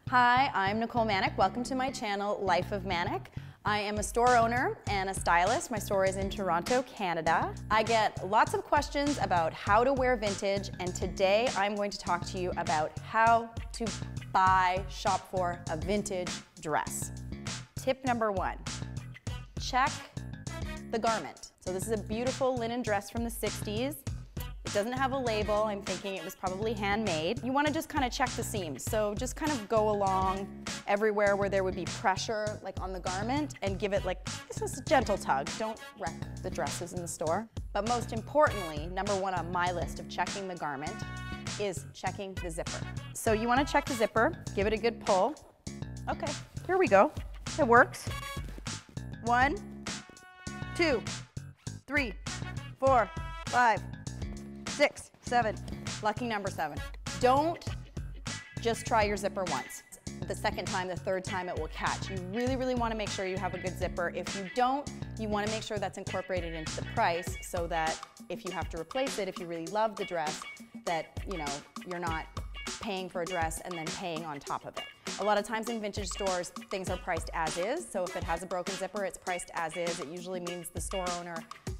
Hi, I'm Nicole Manek. Welcome to my channel, Life of Manek. I am a store owner and a stylist. My store is in Toronto, Canada. I get lots of questions about how to wear vintage, and today I'm going to talk to you about how to shop for a vintage dress. Tip number one, check the garment. So this is a beautiful linen dress from the 60s. It doesn't have a label. I'm thinking it was probably handmade. You want to just kind of check the seams. So just kind of go along everywhere where there would be pressure, like on the garment, and give it like, this is a gentle tug. Don't wreck the dresses in the store. But most importantly, number one on my list of checking the garment is checking the zipper. So you want to check the zipper, give it a good pull. Okay, here we go. It works. 1, 2, 3, 4, 5, 6, 7. Lucky number 7. Don't just try your zipper once. The second time, the third time, it will catch. You really, really want to make sure you have a good zipper. If you don't, you want to make sure that's incorporated into the price so that if you have to replace it, if you really love the dress, that you're not paying for a dress and then paying on top of it. A lot of times in vintage stores, things are priced as is. So if it has a broken zipper, it's priced as is. It usually means the store owner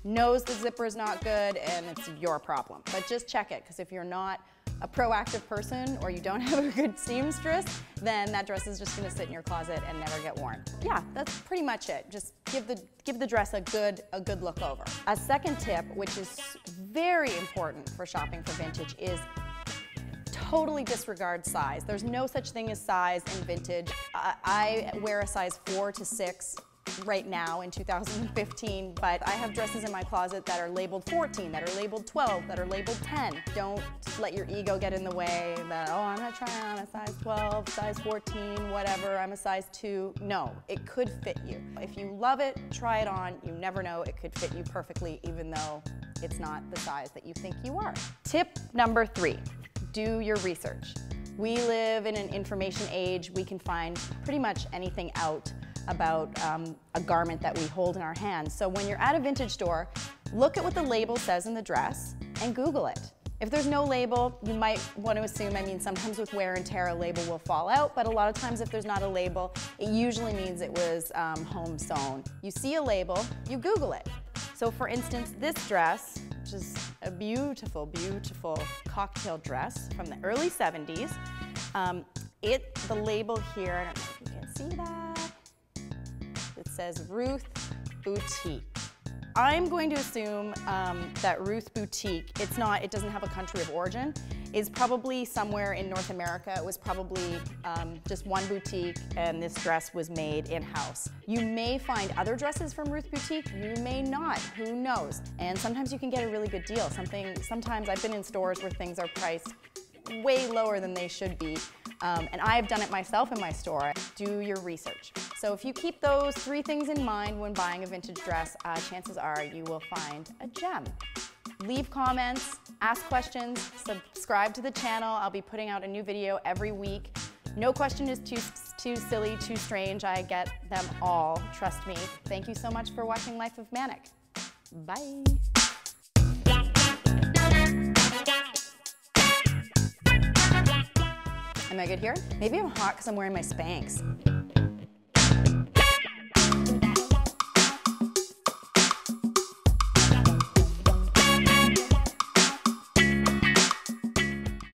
knows the zipper is not good and it's your problem. But just check it, because if you're not a proactive person or you don't have a good seamstress, then that dress is just going to sit in your closet and never get worn. Yeah, that's pretty much it. Just give the dress a good look over. A second tip, which is very important for shopping for vintage, is totally disregard size. There's no such thing as size in vintage. I wear a size 4 to 6 right now in 2015, but I have dresses in my closet that are labeled 14, that are labeled 12, that are labeled 10. Don't let your ego get in the way that, oh, I'm not trying on a size 12, size 14, whatever, I'm a size 2. No, it could fit you. If you love it, try it on. You never know, it could fit you perfectly even though it's not the size that you think you are. Tip number 3, do your research. We live in an information age. We can find pretty much anything out about a garment that we hold in our hands. So when you're at a vintage store, look at what the label says in the dress and Google it. If there's no label, you might want to assume, sometimes with wear and tear a label will fall out, but a lot of times if there's not a label, it usually means it was home sewn. You see a label, you Google it. So for instance, this dress, which is a beautiful, beautiful cocktail dress from the early 70s, the label here, I don't know if you can see that, it says Ruth Boutique. I'm going to assume that Ruth Boutique, it doesn't have a country of origin, is probably somewhere in North America. It was probably just one boutique, and this dress was made in-house. You may find other dresses from Ruth Boutique, you may not, who knows? And sometimes you can get a really good deal. Sometimes I've been in stores where things are priced way lower than they should be. And I've done it myself in my store. Do your research. So if you keep those 3 things in mind when buying a vintage dress, chances are you will find a gem. Leave comments, ask questions, subscribe to the channel. I'll be putting out a new video every week. No question is too silly, too strange. I get them all, trust me. Thank you so much for watching Life of Manek. Bye. Am I good here? Maybe I'm hot because I'm wearing my Spanx.